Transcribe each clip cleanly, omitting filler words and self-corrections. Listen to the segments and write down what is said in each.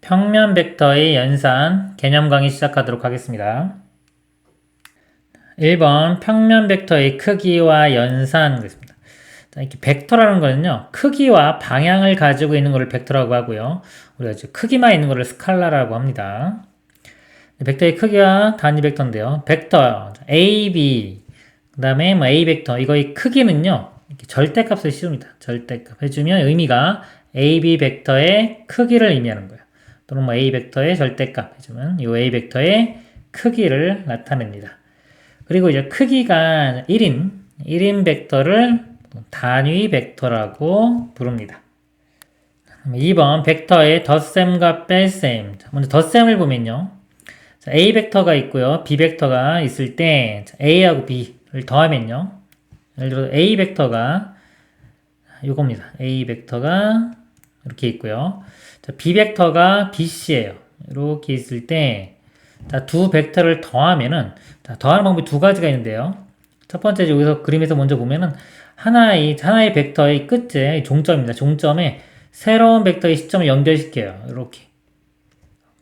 평면 벡터의 연산 개념 강의 시작하도록 하겠습니다. 1번 평면 벡터의 크기와 연산 겠습니다. 이렇게 벡터라는 거는요, 크기와 방향을 가지고 있는 것을 벡터라고 하고요. 우리가 이제 크기만 있는 것을 스칼라라고 합니다. 벡터의 크기와 단위 벡터인데요. 벡터 A, B, 그 다음에 A 벡터 이거의 크기는요, 이렇게 절대값을 씌웁니다. 절대값 해주면 의미가 A, B 벡터의 크기를 의미하는 거예요. 또는 A 벡터의 절대값 해주면 이 A 벡터의 크기를 나타냅니다. 그리고 이제 크기가 1인 벡터를 단위 벡터라고 부릅니다. 2번 벡터의 덧셈과 뺄셈. 먼저 덧셈을 보면요. A 벡터가 있고요. B 벡터가 있을 때 A하고 B를 더하면요. 예를 들어 A 벡터가 요겁니다. A 벡터가 이렇게 있고요. B 벡터가 BC예요. 이렇게 있을 때 두 벡터를 더하면은 더하는 방법이 두 가지가 있는데요. 첫 번째 여기서 그림에서 먼저 보면은 하나의 벡터의 끝에 종점입니다. 종점에 새로운 벡터의 시점을 연결시켜요. 이렇게.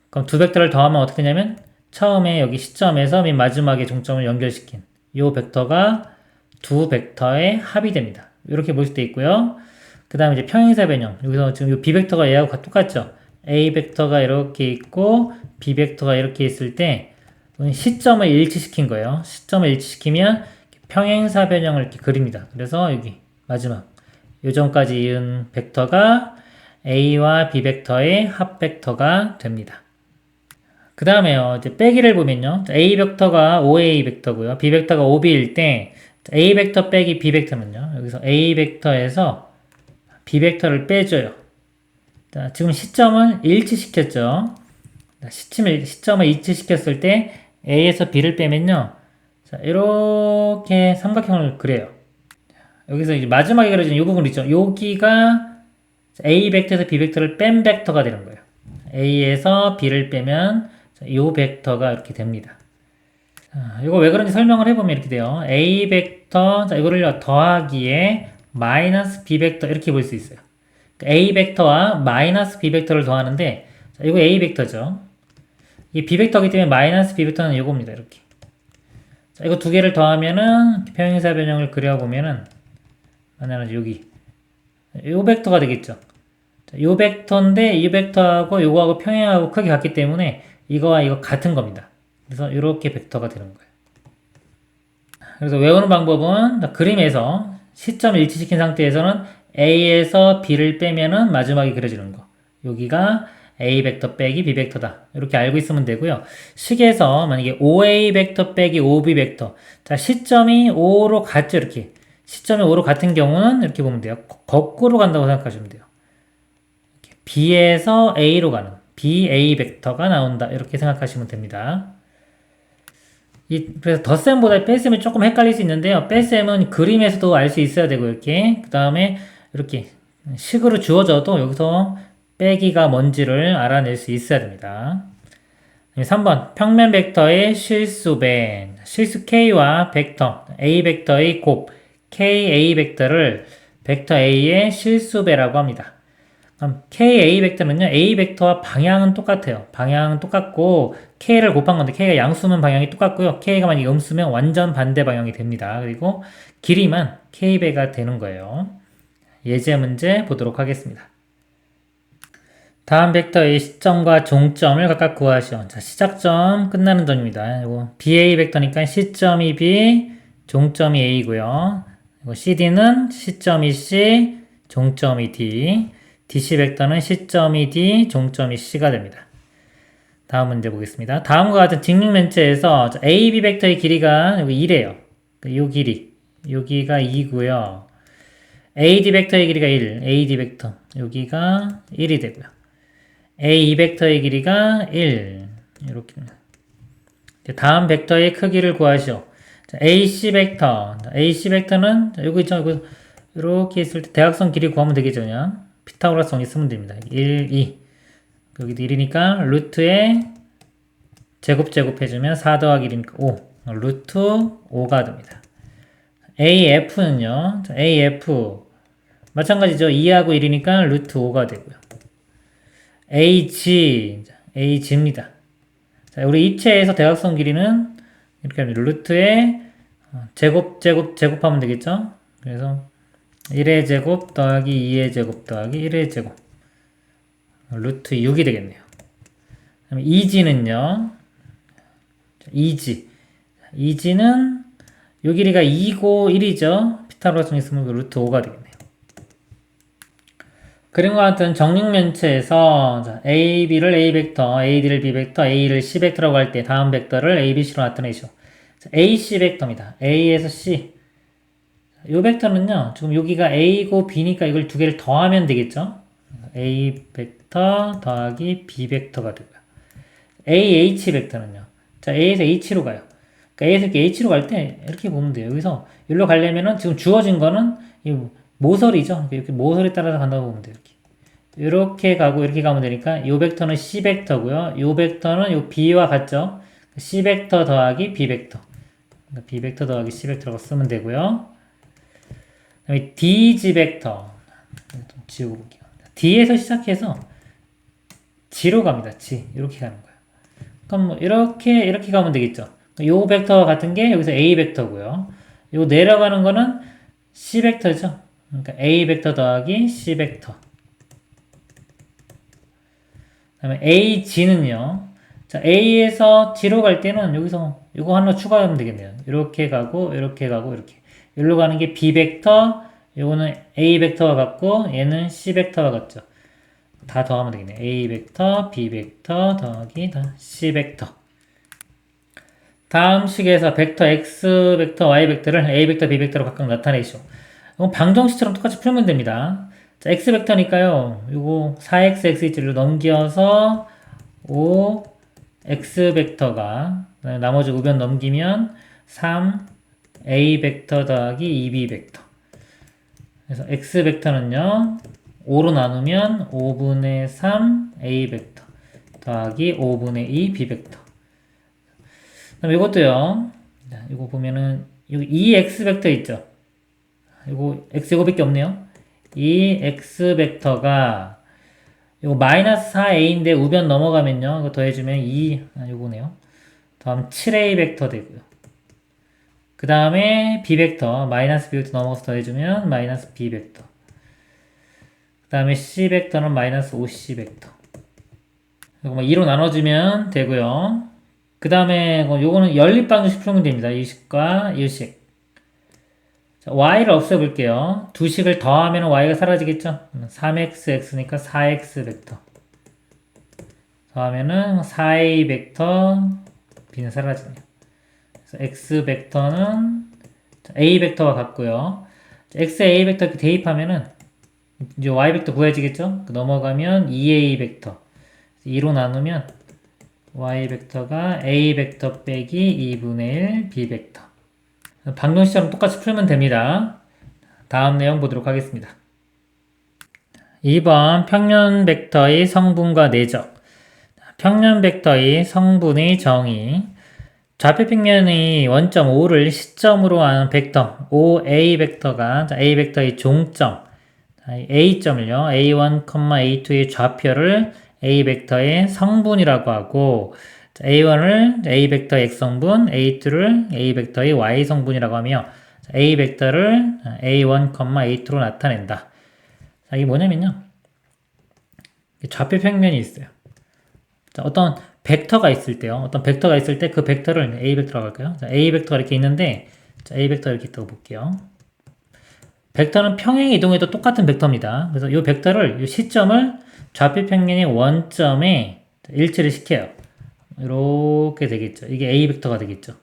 그럼 두 벡터를 더하면 어떻게 되냐면 처음에 여기 시점에서 맨 마지막에 종점을 연결시킨 이 벡터가 두 벡터의 합이 됩니다. 이렇게 볼 수도 있고요. 그 다음에 이제 평행사 변형. 여기서 지금 이 B 벡터가 얘하고 똑같죠? A 벡터가 이렇게 있고 B 벡터가 이렇게 있을 때 시점을 일치시킨 거예요. 시점을 일치시키면 평행사 변형을 이렇게 그립니다. 그래서 여기 마지막 요점까지 이은 벡터가 A와 B 벡터의 합 벡터가 됩니다. 그 다음에요. 이제 빼기를 보면요. A 벡터가 OA 벡터고요. B 벡터가 OB일 때 A 벡터 빼기 B 벡터는요. 여기서 A 벡터에서 B 벡터를 빼줘요. 자, 지금 시점을 일치시켰죠. 시점을 일치시켰을 때 A에서 B를 빼면요. 자, 이렇게 삼각형을 그려요. 여기서 이제 마지막에 그려진 이 부분 있죠. 여기가 A 벡터에서 B 벡터를 뺀 벡터가 되는 거예요. A에서 B를 빼면 이 벡터가 이렇게 됩니다. 자, 이거 왜 그런지 설명을 해보면 이렇게 돼요. A 벡터, 자, 이거를 더하기에 마이너스 B 벡터 이렇게 볼 수 있어요. A 벡터와 마이너스 B 벡터를 더하는데, 자, 이거 A 벡터죠. 이 B 벡터이기 때문에 마이너스 B 벡터는 이겁니다. 이렇게. 자, 이거 두 개를 더하면은 평행사 변형을 그려보면은 만약에 여기 요 벡터가 되겠죠. 자, 요 벡터인데 이 벡터하고 요거하고 평행하고 크게 같기 때문에 이거와 이거 같은 겁니다. 그래서 이렇게 벡터가 되는 거예요. 그래서 외우는 방법은 그림에서 시점을 일치시킨 상태에서는 A에서 B를 빼면은 마지막에 그려지는 거. 여기가 A 벡터 빼기 B 벡터다. 이렇게 알고 있으면 되고요. 식에서 만약에 OA 벡터 빼기 OB 벡터. 자, 시점이 5로 같죠. 이렇게. 시점이 5로 같은 경우는 이렇게 보면 돼요. 거꾸로 간다고 생각하시면 돼요. 이렇게 B에서 A로 가는 BA 벡터가 나온다. 이렇게 생각하시면 됩니다. 그래서 덧셈보다 뺄셈이 조금 헷갈릴 수 있는데요. 뺄셈은 그림에서도 알 수 있어야 되고, 이렇게. 그 다음에 이렇게 식으로 주어져도 여기서 빼기가 뭔지를 알아낼 수 있어야 됩니다. 3번 평면 벡터의 실수배 실수 K와 벡터 A 벡터의 곱 KA 벡터를 벡터 A의 실수배라고 합니다. 그럼 KA 벡터는요, A 벡터와 방향은 똑같아요. 방향은 똑같고 K를 곱한 건데 K가 양수면 방향이 똑같고요. K가 만약에 음수면 완전 반대 방향이 됩니다. 그리고 길이만 K배가 되는 거예요. 예제 문제 보도록 하겠습니다. 다음 벡터의 시점과 종점을 각각 구하시오. 자, 시작점, 끝나는 점입니다. 이거 BA 벡터니까 시점이 B, 종점이 A고요. 이거 CD는 시점이 C, 종점이 D. DC 벡터는 시점이 D, 종점이 C가 됩니다. 다음 문제 보겠습니다. 다음과 같은 직육면체에서 AB 벡터의 길이가 여기 2래요. 이 길이. 여기가 2고요. AD 벡터의 길이가 1, AD 벡터. 여기가 1이 되고요. A2 벡터의 길이가 1. 이렇게입니다. 다음 벡터의 크기를 구하시오. 자, AC 벡터. AC 벡터는 여기 있죠. 이렇게 있을 때 대각선 길이 구하면 되겠죠. 그냥 피타고라스 정리 쓰면 됩니다. 1, 2. 여기도 1이니까 루트에 제곱 해주면 4 더하기 1이니까 5. 루트 5가 됩니다. AF는요. 자, AF 마찬가지죠. 2하고 1이니까 루트 5가 되고요. ag입니다. 자, 우리 입체에서 대각선 길이는 이렇게 합니다. 루트에 제곱하면 되겠죠? 그래서 1의 제곱 더하기 2의 제곱 더하기 1의 제곱 루트 6이 되겠네요. 그다음에 2g는요. 2g는 요 길이가 2고 1이죠. 피타고라스 있으면 루트 5가 되겠네요. 그림과 같은 정육면체에서 A, B를 A 벡터, A, D를 B 벡터, A를 C 벡터라고 할 때 다음 벡터를 A, B, C로 나타내시오. A, C 벡터입니다. A에서 C. 이 벡터는요, 지금 여기가 A고 B니까 이걸 두 개를 더하면 되겠죠? A 벡터 더하기 B 벡터가 되고요. A, H 벡터는요. 자, A에서 H로 가요. 그러니까 A에서 이렇게 H로 갈 때 이렇게 보면 돼요. 여기서 여기로 가려면은 지금 주어진 거는 이 모서리죠. 이렇게 모서리 따라서 간다고 보면 돼요. 이렇게 가고 이렇게 가면 되니까 이 벡터는 C 벡터고요. 이 벡터는 이 B와 같죠. C 벡터 더하기 B 벡터. 그러니까 B 벡터 더하기 C 벡터라고 쓰면 되고요. 그다음에 DG 벡터. 좀 지우고 볼게요. D에서 시작해서 G로 갑니다. G. 이렇게 가는 거예요. 그럼 뭐 이렇게 가면 되겠죠. 이 벡터와 같은 게 여기서 A 벡터고요. 이 내려가는 거는 C 벡터죠. 그러니까 A 벡터 더하기 C 벡터. 그다음에 AG는요. 자, A에서 G로 갈 때는 여기서 이거 하나 추가하면 되겠네요. 이렇게 가고 이렇게 가고 이렇게. 여기로 가는 게 B 벡터, 요거는 A 벡터와 같고 얘는 C 벡터와 같죠. 다 더하면 되겠네요. A 벡터, B 벡터 더하기 C 벡터. 다음 식에서 벡터 X 벡터, Y 벡터를 A 벡터, B 벡터로 각각 나타내시오. 이건 방정식처럼 똑같이 풀면 됩니다. 자, X 벡터니까요. 요거 4xx를 넘겨서 5 X 벡터가 나머지 우변 넘기면 3 A 벡터 더하기 2B 벡터. 그래서 X 벡터는요. 5로 나누면 5분의 3 A 벡터 더하기 5분의 2 B 벡터. 그럼 이것도요. 이거 보면은 여기 2x 벡터 있죠. 이거 x 이거밖에 없네요. 이 x 벡터가 이거 마이너스 4a인데 우변 넘어가면요. 이거 더해주면 2, 요거네요. 다음 7a 벡터 되고요. 그 다음에 b 벡터, 마이너스 b 벡터 넘어가서 더해주면 마이너스 b 벡터. 그 다음에 c 벡터는 마이너스 5c 벡터. 이거 2로 나눠주면 되고요. 그 다음에 요거는 연립방정식 풀면 됩니다. 이 식과 이 식. 자, y를 없애볼게요. 두 식을 더하면 y가 사라지겠죠? 3xx니까 4x 벡터. 더하면은 4a 벡터, b는 사라지네요. 그래서 x 벡터는 a 벡터와 같고요. x, a 벡터 이렇게 대입하면은 이제 y 벡터 구해지겠죠? 넘어가면 2a 벡터. 2로 나누면 y 벡터가 a 벡터 빼기 2분의 1 b 벡터. 방정식처럼 똑같이 풀면 됩니다. 다음 내용 보도록 하겠습니다. 2번 평면 벡터의 성분과 내적. 평면 벡터의 성분의 정의. 좌표 평면의 원점 5를 시점으로 하는 벡터 5a 벡터가 a 벡터의 종점 a점을요. a1, a2의 좌표를 a 벡터의 성분이라고 하고 a1을 a 벡터의 x성분, a2를 a 벡터의 y성분이라고 하며 a 벡터를 a1, a2로 나타낸다. 자, 이게 뭐냐면요. 좌표 평면이 있어요. 자, 어떤 벡터가 있을 때요. 어떤 벡터가 있을 때 그 벡터를 a 벡터라고 할까요? 자, a 벡터가 이렇게 있는데 자, a 벡터 이렇게 있다고 볼게요. 벡터는 평행 이동해도 똑같은 벡터입니다. 그래서 이 벡터를 이 시점을 좌표 평면의 원점에 일치를 시켜요. 이렇게 되겠죠. 이게 A 벡터가 되겠죠.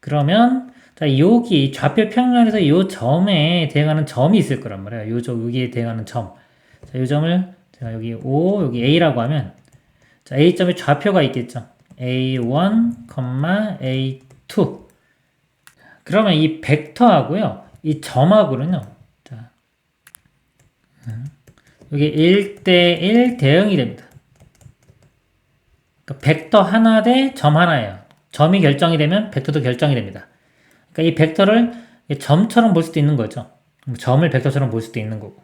그러면 자, 여기 좌표 평면에서 이 점에 대응하는 점이 있을 거란 말이에요. 여기에 대응하는 점. 자, 이 점을 제가 여기 O, 여기 A라고 하면 자, A점에 좌표가 있겠죠. A1, A2. 그러면 이 벡터하고요. 이 점하고는요. 자, 여기 1대1 대응이 됩니다. 그러니까 벡터 하나 대 점 하나예요. 점이 결정이 되면 벡터도 결정이 됩니다. 그러니까 이 벡터를 점처럼 볼 수도 있는 거죠. 점을 벡터처럼 볼 수도 있는 거고.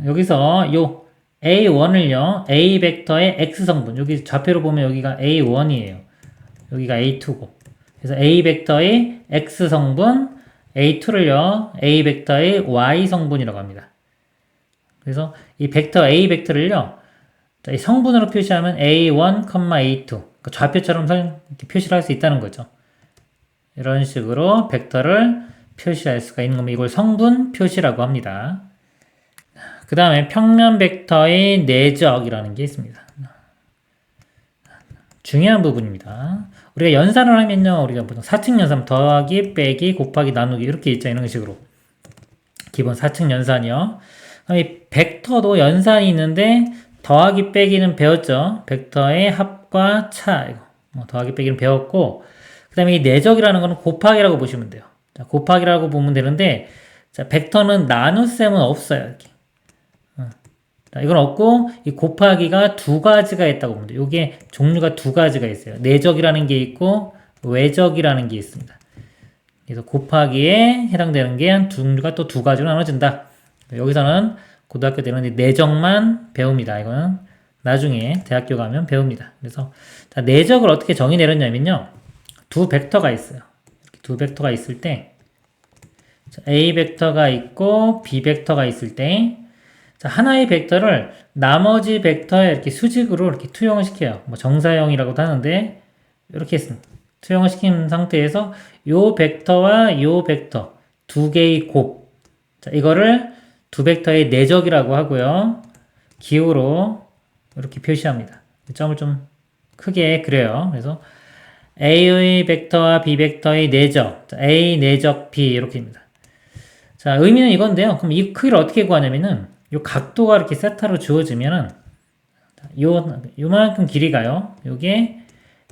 여기서 요 A1을요, A 벡터의 X 성분, 여기 좌표로 보면 여기가 A1이에요. 여기가 A2고. 그래서 A 벡터의 X 성분, A2를요, A 벡터의 Y 성분이라고 합니다. 그래서 이 벡터 A 벡터를요, 이 성분으로 표시하면 A1, A2. 그러니까 좌표처럼 이렇게 표시를 할 수 있다는 거죠. 이런 식으로 벡터를 표시할 수가 있는 겁니다. 이걸 성분 표시라고 합니다. 그 다음에 평면 벡터의 내적이라는 게 있습니다. 중요한 부분입니다. 우리가 연산을 하면요, 우리가 보통 4층 연산 더하기, 빼기, 곱하기, 나누기 이렇게 있죠. 이런 식으로. 기본 4층 연산이요. 이 벡터도 연산이 있는데 더하기, 빼기는 배웠죠. 벡터의 합과 차, 이거. 더하기, 빼기는 배웠고, 그 다음에 이 내적이라는 거는 곱하기라고 보시면 돼요. 자, 곱하기라고 보면 되는데, 자, 벡터는 나눗셈은 없어요. 이렇게. 자, 이건 없고, 이 곱하기가 두 가지가 있다고 보면 돼요. 이게 종류가 두 가지가 있어요. 내적이라는 게 있고, 외적이라는 게 있습니다. 그래서 곱하기에 해당되는 게 한 종류가 또 두 가지로 나눠진다. 여기서는 고등학교 때는 내적만 배웁니다. 이거는 나중에 대학교 가면 배웁니다. 그래서 자, 내적을 어떻게 정의 내렸냐면요. 두 벡터가 있어요. 이렇게 두 벡터가 있을 때 A 벡터가 있고 B 벡터가 있을 때 자, 하나의 벡터를 나머지 벡터에 이렇게 수직으로 이렇게 투영을 시켜요. 뭐 정사형이라고도 하는데 이렇게 투영을 시킨 상태에서 요 벡터와 요 벡터 두 개의 곱 자, 이거를 두 벡터의 내적이라고 하고요. 기호로 이렇게 표시합니다. 점을 좀 크게 그려요. 그래서 A의 벡터와 B 벡터의 내적, 자, A 내적 B 이렇게입니다. 자, 의미는 이건데요. 그럼 이 크기를 어떻게 구하냐면은 요 각도가 이렇게 세타로 주어지면은 요만큼 길이가요. 요게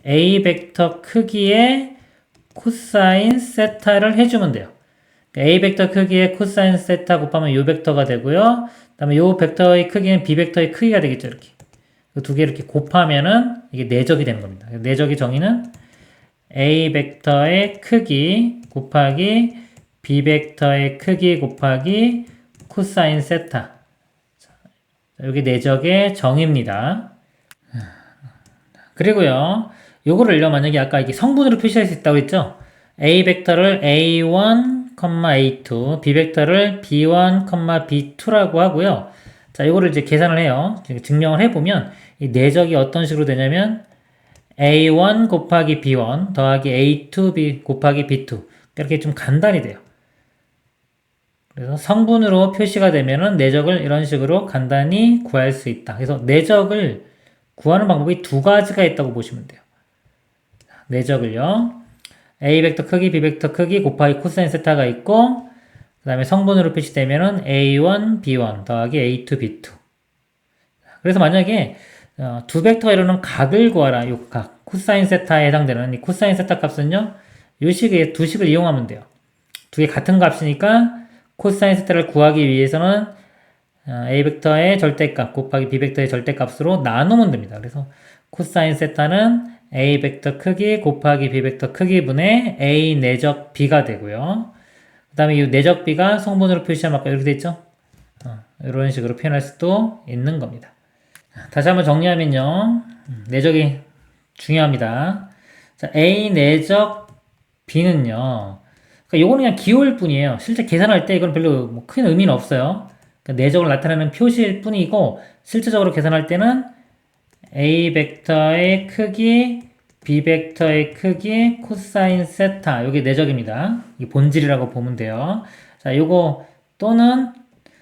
A 벡터 크기의 코사인 세타를 해주면 돼요. A 벡터 크기의 코사인 세타 곱하면 요 벡터가 되고요. 그 다음에 요 벡터의 크기는 B 벡터의 크기가 되겠죠. 이렇게. 두 개 이렇게 곱하면은 이게 내적이 되는 겁니다. 내적의 정의는 A 벡터의 크기 곱하기 B 벡터의 크기 곱하기 코사인 세타. 여기 내적의 정의입니다. 그리고요. 요거를요. 만약에 아까 이게 성분으로 표시할 수 있다고 했죠. A 벡터를 A1, A2, B 벡터를 B1, B2라고 하고요. 자, 요거를 이제 계산을 해요. 증명을 해보면 이 내적이 어떤 식으로 되냐면 A1 곱하기 B1 더하기 A2 곱하기 B2 이렇게 좀 간단히 돼요. 그래서 성분으로 표시가 되면은 내적을 이런 식으로 간단히 구할 수 있다. 그래서 내적을 구하는 방법이 두 가지가 있다고 보시면 돼요. 내적을요. A 벡터 크기, B 벡터 크기 곱하기 코사인 세타가 있고 그 다음에 성분으로 표시되면은 A1, B1 더하기 A2, B2 그래서 만약에 두 벡터가 이루는 각을 구하라. 요 각, 코사인 세타에 해당되는 이 코사인 세타 값은요. 요 식의 두 식을 이용하면 돼요. 두 개 같은 값이니까 코사인 세타를 구하기 위해서는 A 벡터의 절대값 곱하기 B 벡터의 절대값으로 나누면 됩니다. 그래서 코사인 세타는 A 벡터 크기 곱하기 B 벡터 크기분의 A 내적 B가 되고요. 그 다음에 이 내적 B가 성분으로 표시하면 아까 이렇게 됐죠? 이런 식으로 표현할 수도 있는 겁니다. 다시 한번 정리하면요. 내적이 중요합니다. 자, A 내적 B는요. 그러니까 요거는 그냥 기호일 뿐이에요. 실제 계산할 때 이건 별로 뭐 큰 의미는 없어요. 그러니까 내적을 나타내는 표시일 뿐이고 실제적으로 계산할 때는 A 벡터의 크기, B 벡터의 크기, 코사인 세타 이게 내적입니다. 이게 본질이라고 보면 돼요. 자, 요거 또는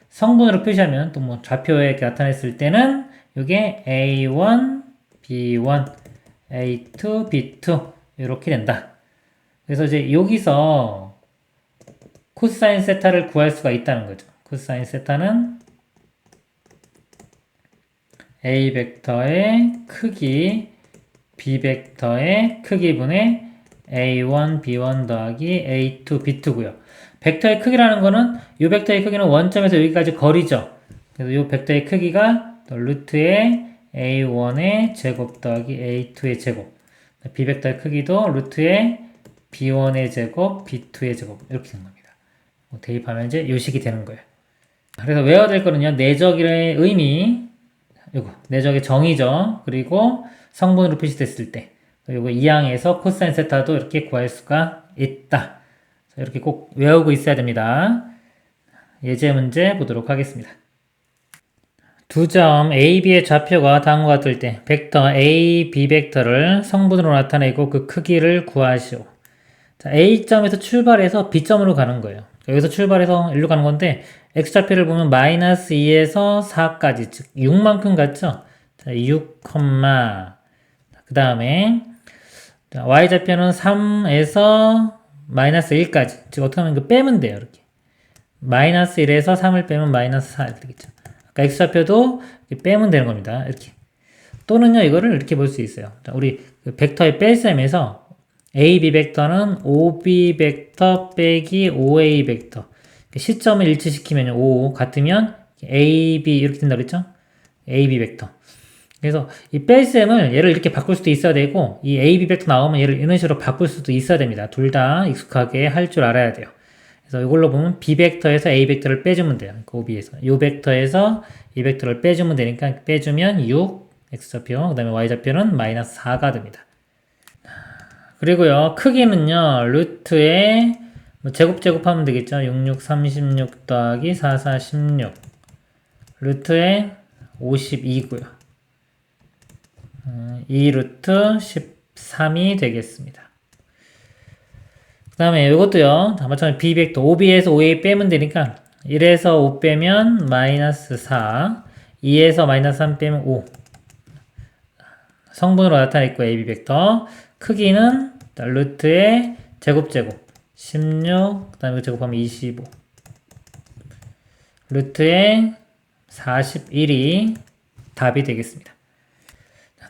성분으로 표시하면 또 뭐 좌표에 이렇게 나타냈을 때는 이게 A1, B1, A2, B2 이렇게 된다. 그래서 이제 여기서 코사인 세타를 구할 수가 있다는 거죠. 코사인 세타는 A 벡터의 크기, B 벡터의 크기분의 A1, B1 더하기 A2, B2고요. 벡터의 크기라는 거는 이 벡터의 크기는 원점에서 여기까지 거리죠. 그래서 이 벡터의 크기가 루트의 A1의 제곱 더하기 A2의 제곱. B 벡터의 크기도 루트의 B1의 제곱, B2의 제곱 이렇게 되는 겁니다. 대입하면 이제 요 식이 되는 거예요. 그래서 외워야 될 거는요. 내적의 의미, 요거 내적의 정의죠. 그리고 성분으로 표시됐을 때 요거 2항에서 코사인 세타도 이렇게 구할 수가 있다. 자, 이렇게 꼭 외우고 있어야 됩니다. 예제 문제 보도록 하겠습니다. 두 점 A, B의 좌표가 다음과 같을 때 벡터 A, B 벡터를 성분으로 나타내고 그 크기를 구하시오. 자, A점에서 출발해서 B점으로 가는 거예요. 여기서 출발해서 일로 가는 건데 X좌표를 보면 마이너스 2에서 4까지 즉 6만큼 같죠? 자, 6, 그 다음에 Y좌표는 3에서 마이너스 1까지 즉 어떻게 하면 이거 빼면 돼요. 이렇게 마이너스 1에서 3을 빼면 마이너스 4 이렇게 되겠죠. 아까 X좌표도 빼면 되는 겁니다. 이렇게 또는요 이거를 이렇게 볼 수 있어요. 자, 우리 그 벡터의 뺄셈에서 A, B 벡터는 OB 벡터 빼기 OA 벡터 시점을 일치시키면 O 같으면 A, B 이렇게 된다고 그랬죠? A, B 벡터 그래서 이 뺄셈을 얘를 이렇게 바꿀 수도 있어야 되고 이 A, B 벡터 나오면 얘를 이런 식으로 바꿀 수도 있어야 됩니다. 둘 다 익숙하게 할 줄 알아야 돼요. 그래서 이걸로 보면 B 벡터에서 A 벡터를 빼주면 돼요. OB에서 이 벡터에서 이 벡터를 빼주면 되니까 빼주면 6 X좌표 그 다음에 Y좌표는 마이너스 4가 됩니다. 그리고요 크기는요 루트에 제곱하면 되겠죠. 66 36 더하기 44 16 루트에 52고요 2 루트 13이 되겠습니다. 그 다음에 이것도요 마찬가지로 B 벡터 OB에서 OA 빼면 되니까 1에서 5 빼면 마이너스 4 2에서 마이너스 3 빼면 5 성분으로 나타냈고 AB 벡터 크기는 루트의 제곱 16 그 다음에 제곱하면 25 루트의 41이 답이 되겠습니다.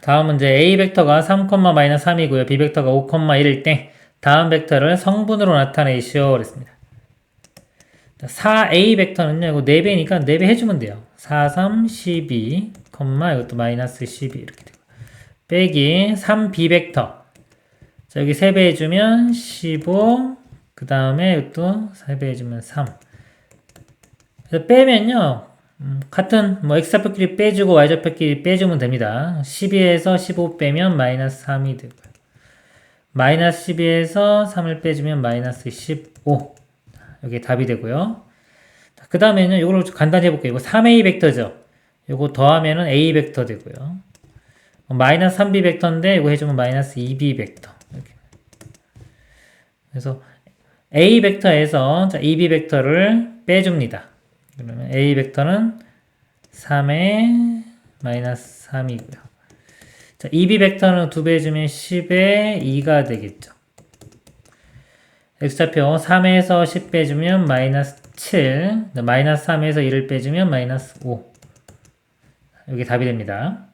다음 문제 A 벡터가 3, 마이너스 3이고요. B 벡터가 5, 1일 때 다음 벡터를 성분으로 나타내시오 그랬습니다. 4A 벡터는요. 이거 4배니까 4배 해주면 돼요. 4, 3, 12, 이것도 마이너스 12 이렇게 되고 빼기 3B 벡터 자, 여기 3배 해주면 15 그 다음에 이것도 3배 해주면 3 그래서 빼면요 같은 X좌표끼리 빼주고 Y좌표끼리 빼주면 됩니다. 12에서 15 빼면 마이너스 3이 되고요. 마이너스 12에서 3을 빼주면 마이너스 15 여기 답이 되고요. 그 다음에는 이걸 간단히 해볼게요. 이거 3A 벡터죠. 이거 더하면은 A 벡터 되고요. 마이너스 3B 벡터인데 이거 해주면 마이너스 2B 벡터 이렇게. 그래서 A 벡터에서 자, 2B 벡터를 빼줍니다. 그러면 A 벡터는 3에 마이너스 3이고요. 자, 2B 벡터는 2배 해주면 10에 2가 되겠죠. X좌표 3에서 10 빼주면 마이너스 7, 마이너스 3에서 1을 빼주면 마이너스 5. 여기 답이 됩니다.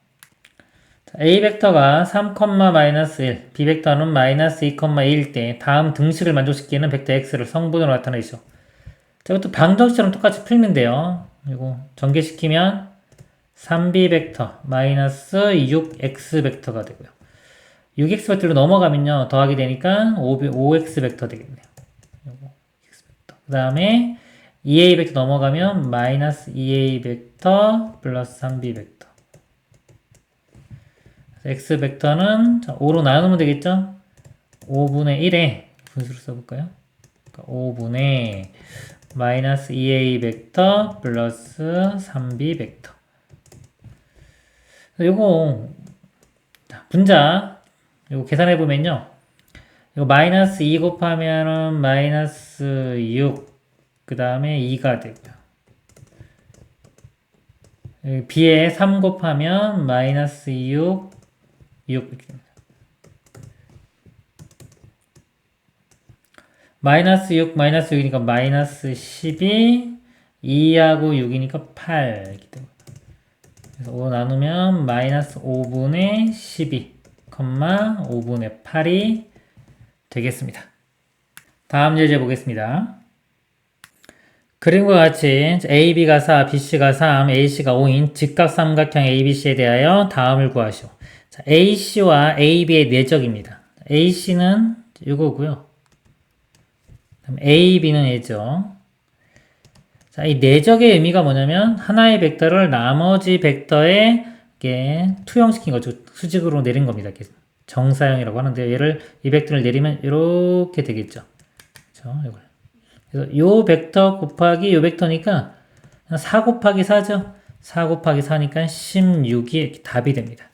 자, A 벡터가 3, 마이너스 1, B 벡터는 마이너스 2, 2일 때 다음 등식을 만족시키는 벡터 X를 성분으로 나타내시오. 자, 이것도 방정식처럼 똑같이 풀면 돼요. 그리고 전개시키면 3B 벡터 마이너스 6X 벡터가 되고요. 6X 벡터로 넘어가면요. 더하게 되니까 5X 벡터 되겠네요. 그 다음에 2A 벡터 넘어가면 마이너스 2A 벡터 플러스 3B 벡터. X 벡터는 5로 나누면 되겠죠? 5분의 1에 분수로 써볼까요? 그러니까 5분의 마이너스 2A 벡터 플러스 3B 벡터. 요거 분자 요거 계산해 보면요. 이거 마이너스 2 곱하면은 마이너스 6 그 다음에 2가 되고요. B에 3 곱하면 마이너스 6 이렇게 됩니다. 마이너스 6 마이너스 6이니까 마이너스 12 2하고 6이니까 8 이렇게 됩니다. 그래서 5 나누면 마이너스 5분의 12, 5분의 8이 되겠습니다. 다음 예제 보겠습니다. 그림과 같이 AB가 4, BC가 3, AC가 5인 직각삼각형 ABC에 대하여 다음을 구하시오. 자, AC와 AB의 내적입니다. AC는 이거고요. AB는 얘죠. 자, 이 내적의 의미가 뭐냐면 하나의 벡터를 나머지 벡터의 이게 투영시킨 거죠. 수직으로 내린 겁니다. 이렇게 정사형이라고 하는데 얘를 이 벡터를 내리면 이렇게 되겠죠. 그렇죠? 이걸. 그래서 요 벡터 곱하기 요 벡터니까 4 곱하기 4죠. 4 곱하기 4니까 16이 답이 됩니다.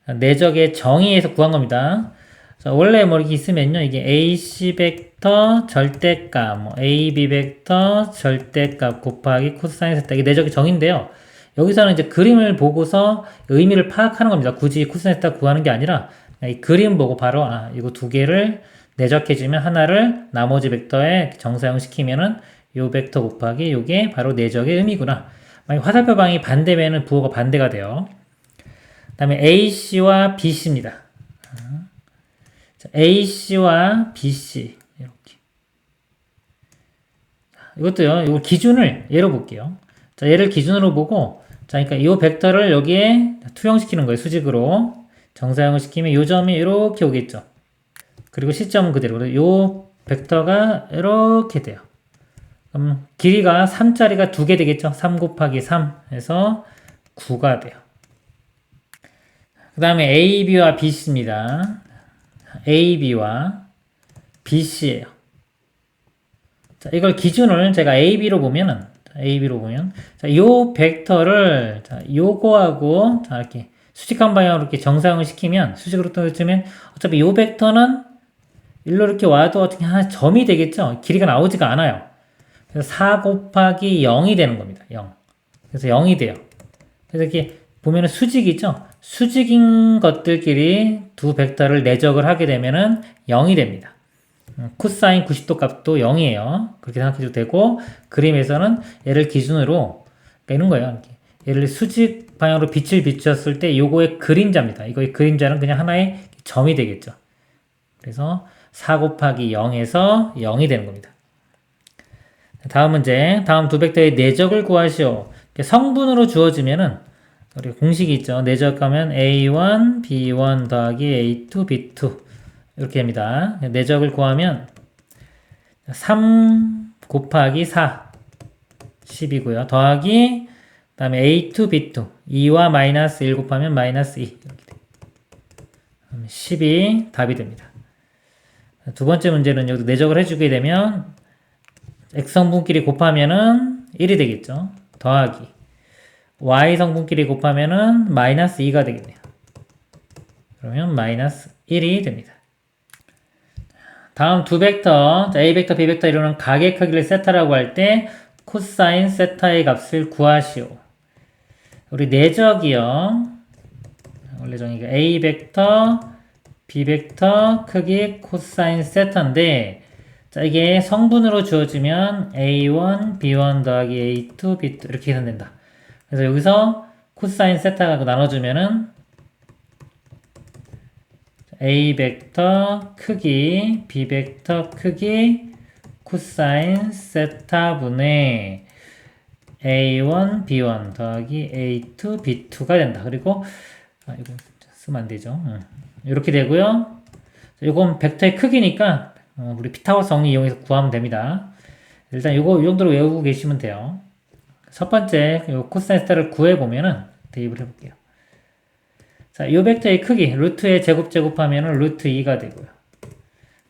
내적의 정의에서 구한 겁니다. 자, 원래 뭐 이렇게 있으면요. 이게 AC 벡터 절대값, 뭐 AB 벡터 절대값 곱하기 코사인 세타. 이게 내적의 정의인데요. 여기서는 이제 그림을 보고서 의미를 파악하는 겁니다. 굳이 코사인 세타 구하는 게 아니라 이 그림 보고 바로 이거 두 개를 내적해주면 하나를 나머지 벡터에 정사형 시키면은 요 벡터 곱하기 요게 바로 내적의 의미구나. 만약 화살표 방이 반대면은 부호가 반대가 돼요. 그 다음에 AC와 BC입니다. AC와 BC 이렇게. 이것도요. 이거 기준을 예로 볼게요. 자, 얘를 기준으로 보고 자, 그러니까 이 벡터를 여기에 투영시키는 거예요. 수직으로 정사형을 시키면 이 점이 이렇게 오겠죠. 그리고 시점은 그대로. 이 벡터가 이렇게 돼요. 그럼 길이가 3짜리가 2개 되겠죠. 3 곱하기 3 해서 9가 돼요. 그 다음에 AB와 BC입니다. AB와 BC예요. 자, 이걸 기준을 제가 AB로 보면 자, 요 벡터를 자, 요거하고 자, 이렇게 수직한 방향으로 이렇게 정사형을 시키면 수직으로 떨어지면 어차피 요 벡터는 일로 이렇게 와도 어떻게 하나 점이 되겠죠. 길이가 나오지가 않아요. 그래서 4 곱하기 0이 되는 겁니다. 0. 그래서 0이 돼요. 그래서 이렇게 보면은 수직이죠. 수직인 것들끼리 두 벡터를 내적을 하게 되면은 0이 됩니다. 코사인 90도 값도 0이에요. 그렇게 생각해도 되고, 그림에서는 얘를 기준으로, 이런 거예요. 이렇게. 얘를 수직 방향으로 빛을 비추었을 때 요거의 그림자입니다. 이거의 그림자는 그냥 하나의 점이 되겠죠. 그래서 4 곱하기 0에서 0이 되는 겁니다. 다음 문제, 다음 두 벡터의 내적을 구하시오. 성분으로 주어지면은 우리 공식이 있죠. 내적하면 A1, B1 더하기 A2, B2 이렇게 됩니다. 내적을 구하면 3 곱하기 4 10이고요. 더하기 그 다음에 A2, B2 2와 마이너스 1 곱하면 마이너스 2 이렇게 돼요. 10이 답이 됩니다. 두 번째 문제는 여기도 내적을 해주게 되면 X성분끼리 곱하면은 1이 되겠죠. 더하기 Y성분끼리 곱하면은 마이너스 2가 되겠네요. 그러면 마이너스 1이 됩니다. 다음 두 벡터, 자, A 벡터, B 벡터 이루는 각의 크기를 세타라고 할 때 코사인 세타의 값을 구하시오. 우리 내적이요. 원래 정의가 A 벡터, B 벡터 크기 코사인 세타인데 자, 이게 성분으로 주어지면 A1, B1 더하기 A2, B2 이렇게 계산된다. 그래서 여기서 코사인 세타가 나눠주면은 A 벡터 크기, B 벡터 크기, 코사인 세타 분의 A1, B1 더하기 A2, B2가 된다. 그리고 이거 쓰면 안 되죠. 이렇게 되고요. 이건 벡터의 크기니까 우리 피타고라스 정리 이용해서 구하면 됩니다. 일단 이거 이 정도로 외우고 계시면 돼요. 첫 번째 코사인 세타를 구해보면은 대입을 해볼게요. 자, 이 벡터의 크기 루트의 제곱하면은 루트 2가 되고요.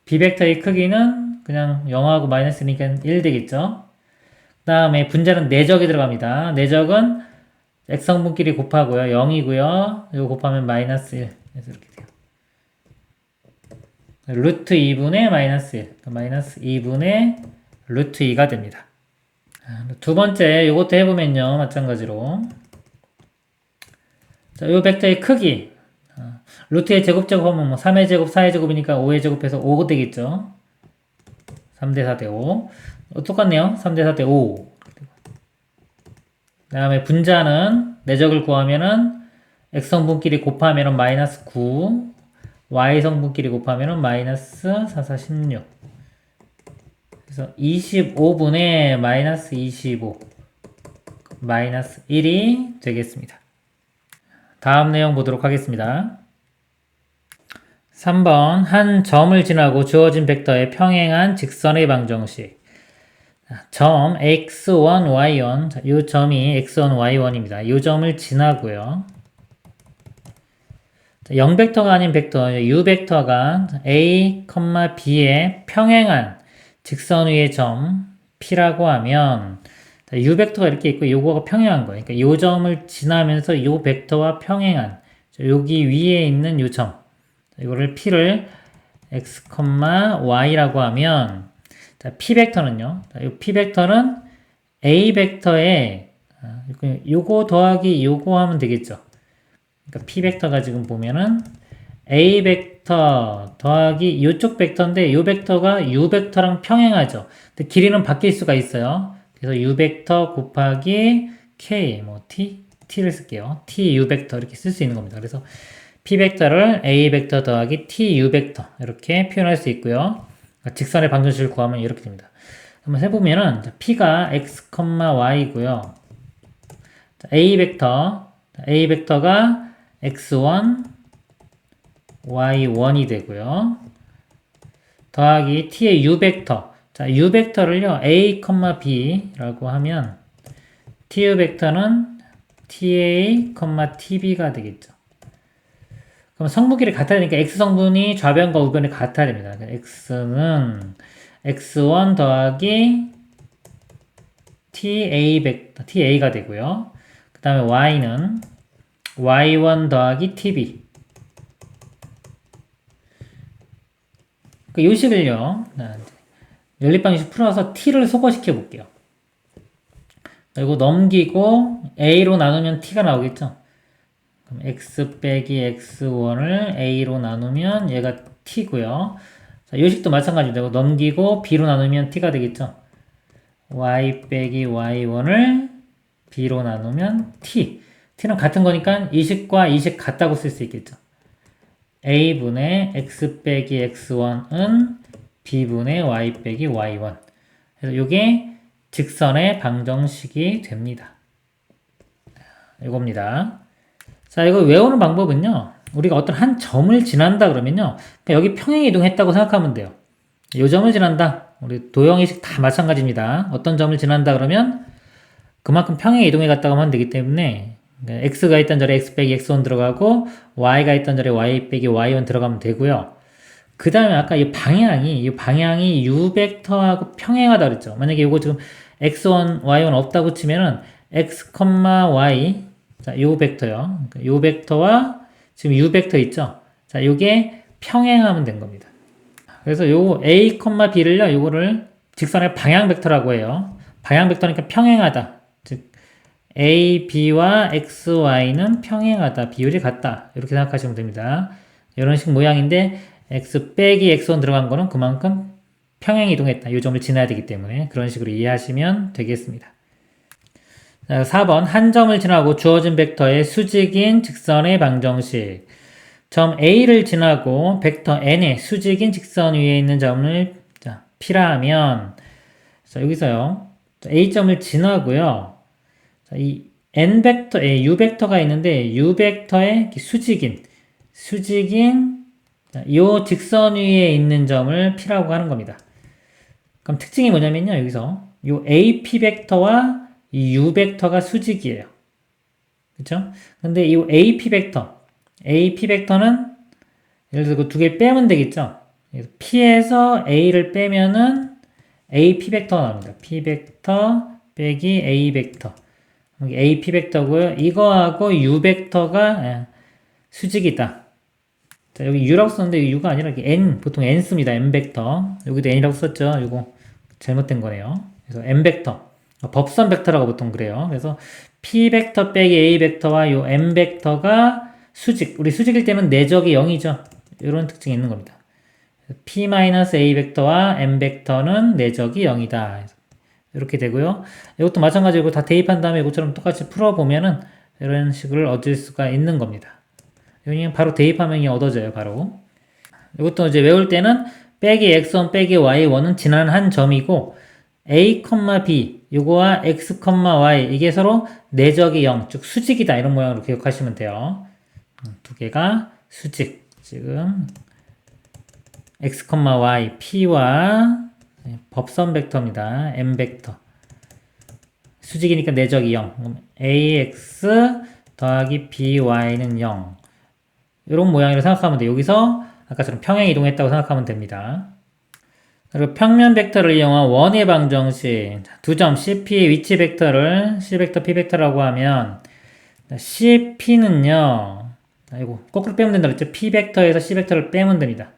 B 벡터의 크기는 그냥 0하고 마이너스니까 1 되겠죠. 그 다음에 분자는 내적이 들어갑니다. 내적은 X성분끼리 곱하고요. 0이고요. 이거 곱하면 마이너스 1. 그래서 이렇게 돼요. 루트 2분의 마이너스 1. 마이너스 2분의 루트 2가 됩니다. 두 번째, 요것도 해보면요. 마찬가지로. 자, 요 벡터의 크기. 루트의 제곱하면 뭐 3의 제곱, 4의 제곱이니까 5의 제곱해서 5 되겠죠. 3대 4대 5. 똑같네요. 3대 4대 5. 그 다음에 분자는 내적을 구하면은 X성분끼리 곱하면은 마이너스 9. Y성분끼리 곱하면은 마이너스 4, 4, 16. 그래서 25분의 마이너스 25 마이너스 1이 되겠습니다. 다음 내용 보도록 하겠습니다. 3번 한 점을 지나고 주어진 벡터의 평행한 직선의 방정식. 점 x1, y1 이 점이 x1, y1입니다. 이 점을 지나고요. 자, 0벡터가 아닌 벡터, u벡터가 a, b에 평행한 직선 위의 점 P라고 하면 자, u벡터가 이렇게 있고 요거가 평행한 거예요. 그러니까 요 점을 지나면서 요 벡터와 평행한 여기 위에 있는 요 점 이거를 P를 x, y라고 하면 자, P 벡터는요. 자, 이 P 벡터는 A 벡터에 요거 더하기 요거 하면 되겠죠. 그러니까 P 벡터가 지금 보면은 A 벡터 더하기 요쪽 벡터인데 요 벡터가 U 벡터랑 평행하죠. 근데 길이는 바뀔 수가 있어요. 그래서 U 벡터 곱하기 K 뭐 T를 쓸게요. T U 벡터 이렇게 쓸 수 있는 겁니다. 그래서 P 벡터를 A 벡터 더하기 T U 벡터 이렇게 표현할 수 있고요. 직선의 방정식을 구하면 이렇게 됩니다. 한번 해보면은 P가 x, y고요. A 벡터가 x1, y1이 되고요. 더하기 T의 U 벡터. 자, U 벡터를요, A, B라고 하면 TU 벡터는 TA, TB가 되겠죠. 그럼 성분끼리 같아야 되니까 X 성분이 좌변과 우변이 같아야 됩니다. X는 X1 더하기 TA 벡터, TA가 되고요. 그 다음에 Y는 Y1 더하기 TB. 이 식을요, 연립방식 풀어서 T를 소거시켜 볼게요. 이거 넘기고 A로 나누면 T가 나오겠죠? 그럼 X 빼기 X1을 A로 나누면 얘가 T고요. 자, 이 식도 마찬가지로 넘기고 B로 나누면 T가 되겠죠? Y 빼기 Y1을 B로 나누면 T. T는 같은 거니까 이 식과 이 식 같다고 쓸 수 있겠죠? A분의 X 빼기 X1은 B분의 Y 빼기 Y1. 그래서 이게 직선의 방정식이 됩니다. 이겁니다. 자, 이거 외우는 방법은요. 우리가 어떤 한 점을 지난다 그러면요. 여기 평행 이동했다고 생각하면 돼요. 이 점을 지난다. 우리 도형의식 다 마찬가지입니다. 어떤 점을 지난다 그러면 그만큼 평행 이동해 갔다고 하면 되기 때문에 x가 있던 자리에 x 빼기 x1 들어가고 y가 있던 자리에 y 빼기 y1 들어가면 되고요. 그 다음에 아까 이 방향이 u 벡터하고 평행하다 그랬죠. 만약에 이거 지금 x1, y1 없다고 치면은 x, y 자, 요 벡터요. 요 벡터와 지금 u 벡터 있죠. 자, 요게 평행하면 된 겁니다. 그래서 요 a, b를요. 요거를 직선의 방향 벡터라고 해요. 방향 벡터니까 평행하다. 즉 a, b와 x, y는 평행하다. 비율이 같다. 이렇게 생각하시면 됩니다. 이런 식 모양인데 x 빼기 x1 들어간 거는 그만큼 평행 이동했다. 이 점을 지나야 되기 때문에 그런 식으로 이해하시면 되겠습니다. 자, 4번 한 점을 지나고 주어진 벡터의 수직인 직선의 방정식. 점 A를 지나고 벡터 N의 수직인 직선 위에 있는 점을 자, P라 하면 자, 여기서요. A점을 지나고요. 자, 이 N 벡터에 U 벡터가 있는데 U 벡터의 수직인 자, 요 직선 위에 있는 점을 P라고 하는 겁니다. 그럼 특징이 뭐냐면요. 여기서 요 AP 벡터와 이 U 벡터가 수직이에요. 그쵸? 근데 이 AP 벡터는 예를 들어 그 두 개 빼면 되겠죠? P에서 A를 빼면은 AP 벡터가 나옵니다. P 벡터 빼기 A 벡터. 여기 AP 벡터고요. 이거하고 U 벡터가 수직이다. 자, 여기 U라고 썼는데 U가 아니라 N, 보통 N 씁니다. N 벡터. 여기도 N이라고 썼죠? 이거 잘못된 거네요. 그래서 N 벡터. 법선 벡터라고 보통 그래요. 그래서 P 벡터 빼기 A 벡터와 요 M 벡터가 수직. 우리 수직일 때는 내적이 0이죠. 이런 특징이 있는 겁니다. P-A 벡터와 M 벡터는 내적이 0이다. 이렇게 되고요. 이것도 마찬가지고 다 대입한 다음에 이것처럼 똑같이 풀어보면은 이런 식을 얻을 수가 있는 겁니다. 여기 바로 대입하면 얻어져요. 바로. 이것도 이제 외울 때는 빼기 x1 빼기 y1은 지난 한 점이고 a, b 요거와 x, y 이게 서로 내적이 0, 즉 수직이다 이런 모양으로 기억하시면 돼요. 두 개가 수직. 지금 x, y, p와 법선 벡터입니다. m 벡터. 수직이니까 내적이 0. 그럼 ax 더하기 by는 0. 이런 모양으로 생각하면 돼요. 여기서 아까처럼 평행 이동했다고 생각하면 됩니다. 그리고 평면 벡터를 이용한 원의 방정식. 두 점 CP의 위치 벡터를 C벡터, P벡터라고 하면 CP는요. 이거 거꾸로 빼면 된다 그랬죠? P벡터에서 C벡터를 빼면 됩니다.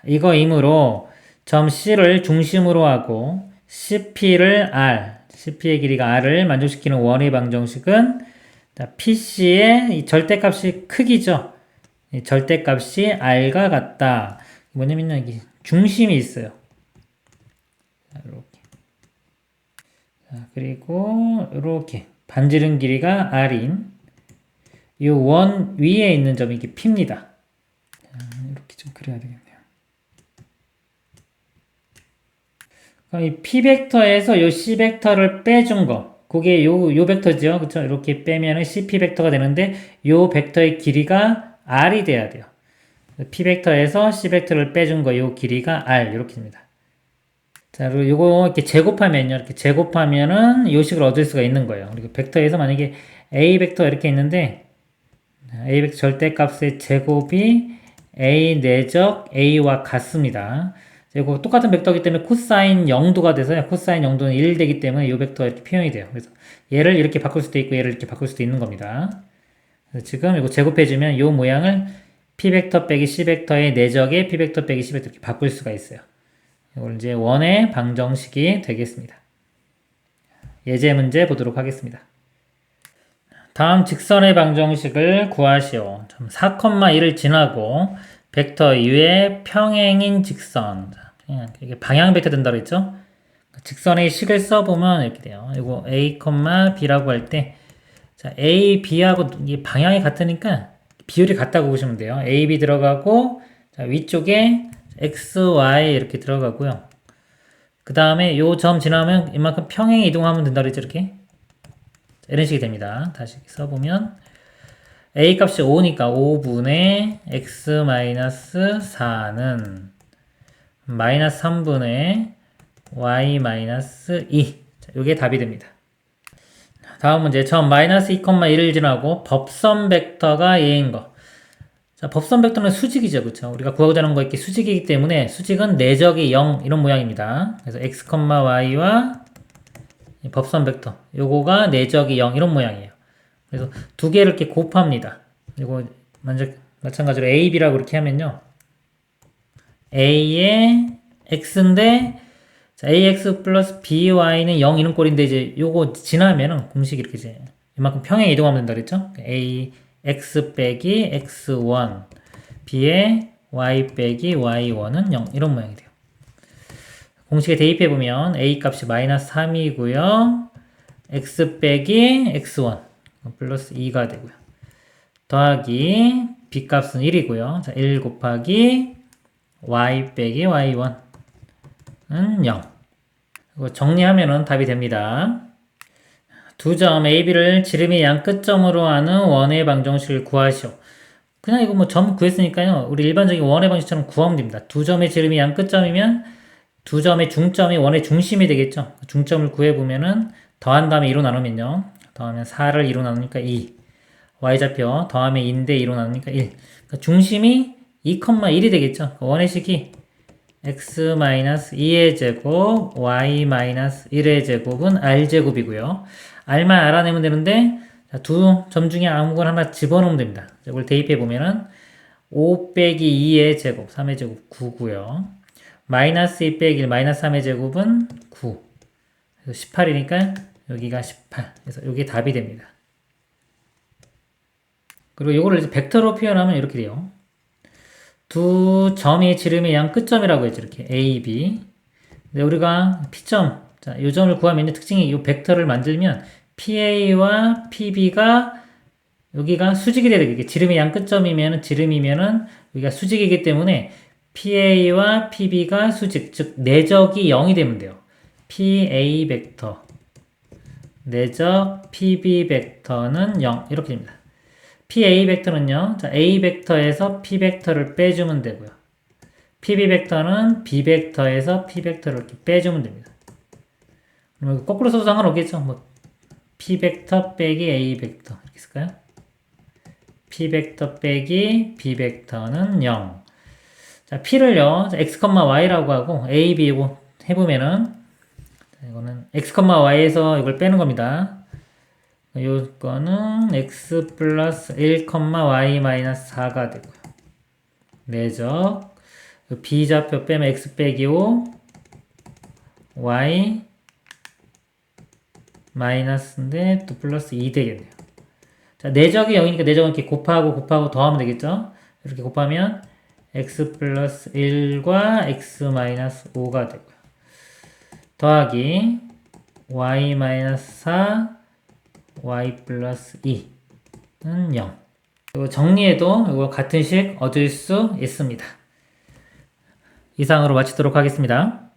이거이므로 점 C를 중심으로 하고 CP를 R, CP의 길이가 R을 만족시키는 원의 방정식은 PC의 이 절대값이 크기죠. 이 절대값이 R과 같다. 뭐냐면 여기 중심이 있어요. 이렇게. 그리고 이렇게 반지름 길이가 R인 이 원 위에 있는 점이 이게 P입니다. 이렇게 좀 그려야 되겠네요. 그럼 이 P벡터에서 요 C벡터를 빼준 거, 그게 요 벡터죠. 그쵸? 이렇게 빼면은 CP 벡터가 되는데, 요 벡터의 길이가 R이 돼야 돼요. P벡터에서 C벡터를 빼준 거, 요 길이가 R, 이렇게 됩니다. 자, 그리고 요거 이렇게 제곱하면요. 이렇게 제곱하면은 요 식을 얻을 수가 있는 거예요. 그리고 벡터에서 만약에 A 벡터 이렇게 있는데, A 벡터 절대값의 제곱이 A 내적 A와 같습니다. 이거 똑같은 벡터이기 때문에 코사인 0도가 돼서요. 코사인 0도는 1 되기 때문에 이 벡터가 이렇게 표현이 돼요. 그래서 얘를 이렇게 바꿀 수도 있고 얘를 이렇게 바꿀 수도 있는 겁니다. 그래서 지금 이거 제곱해주면 이 모양을 P벡터 빼기 C벡터의 내적의 P벡터 빼기 C벡터 이렇게 바꿀 수가 있어요. 이걸 이제 원의 방정식이 되겠습니다. 예제 문제 보도록 하겠습니다. 다음 직선의 방정식을 구하시오. 4,1을 지나고 벡터 U의 평행인 직선. 이게 방향 벡터 된다고 했죠? 직선의 식을 써보면 이렇게 돼요. 이거 A, B라고 할 때, 자, A, B하고 이게 방향이 같으니까 비율이 같다고 보시면 돼요. A, B 들어가고, 자, 위쪽에 X, Y 이렇게 들어가고요. 그 다음에 요 점 지나면 이만큼 평행 이동하면 된다고 했죠? 이렇게. 이런 식이 됩니다. 다시 써보면 A 값이 5니까 5분의 x-4는 마이너스 3분의 y-2. 자, 이게 답이 됩니다. 다음 문제. 점 마이너스 2,1을 지나고 법선 벡터가 얘인 거. 자, 법선 벡터는 수직이죠. 그쵸? 우리가 구하고자 하는 거 이렇게 수직이기 때문에 수직은 내적이 0 이런 모양입니다. 그래서 x, y와 법선 벡터 요거가 내적이 0 이런 모양이에요. 그래서 두 개를 이렇게 곱합니다. 그리고 마찬가지로 A, B라고 이렇게 하면요. A의 X인데 AX 플러스 BY는 0 이런 꼴인데 이제 요거 지나면은 공식이 이렇게 이제 이만큼 평행 이동하면 된다 그랬죠? A X 빼기 X1 B의 Y 빼기 Y1은 0 이런 모양이 돼요. 공식에 대입해보면 A 값이 마이너스 3이고요. X 빼기 X1 플러스 2가 되고요. 더하기 B 값은 1이고요. 자, 1 곱하기 Y 빼기 Y1은 0. 이거 정리하면은 답이 됩니다. 두 점 AB를 지름의 양 끝점으로 하는 원의 방정식을 구하시오. 그냥 이거 뭐 점 구했으니까요. 우리 일반적인 원의 방정식처럼 구하면 됩니다. 두 점의 지름이 양 끝점이면 두 점의 중점이 원의 중심이 되겠죠. 중점을 구해보면은 더한 다음에 2로 나누면요. 더하면 4를 2로 나누니까 2. y좌표 더하면 2인데 2로 나누니까 1. 그러니까 중심이 2,1이 되겠죠. 원의 식이 x-2의 제곱, y-1의 제곱은 r제곱이고요. r만 알아내면 되는데 두 점 중에 아무거나 하나 집어넣으면 됩니다. 이걸 대입해보면은 5 빼기 2의 제곱, 3의 제곱 9고요. 마이너스 2 빼기 1, 마이너스 3의 제곱은 9. 그래서 18이니까 여기가 18. 그래서 이게 답이 됩니다. 그리고 이거를 이제 벡터로 표현하면 이렇게 돼요. 두 점의 지름의 양 끝점이라고 했죠. 이렇게 A, B. 근데 우리가 P점, 자, 이 점을 구하면 있는 특징이 이 벡터를 만들면 PA와 PB가 여기가 수직이 돼야 되겠죠. 지름의 양 끝점이면은 지름이면은 여기가 수직이기 때문에 PA와 PB가 수직, 즉 내적이 0이 되면 돼요. PA 벡터 내적 PB 벡터는 0 이렇게 됩니다. PA 벡터는요. 자, A 벡터에서 P 벡터를 빼주면 되고요. PB 벡터는 B 벡터에서 P 벡터를 이렇게 빼주면 됩니다. 거꾸로 써도 상관없겠죠. 뭐 P 벡터 빼기 A 벡터 이렇게 쓸까요? p 벡터 빼기 b 벡터는 0. 자, p를요, x, y라고 하고 a, b 해보면은 이거는 x, y에서 이걸 빼는 겁니다. 요거는 x 플러스 1, y 마이너스 4가 되고요. 내적 b좌표 빼면 x 빼기 5 y 마이너스인데 또 플러스 2 되겠네요. 자, 내적이 0이니까 내적은 이렇게 곱하고 더하면 되겠죠? 이렇게 곱하면 x 플러스 1과 x 마이너스 5가 되고요. 더하기 y 마이너스 4 y 플러스 2는 0. 그리고 정리해도 이거 같은 식 얻을 수 있습니다. 이상으로 마치도록 하겠습니다.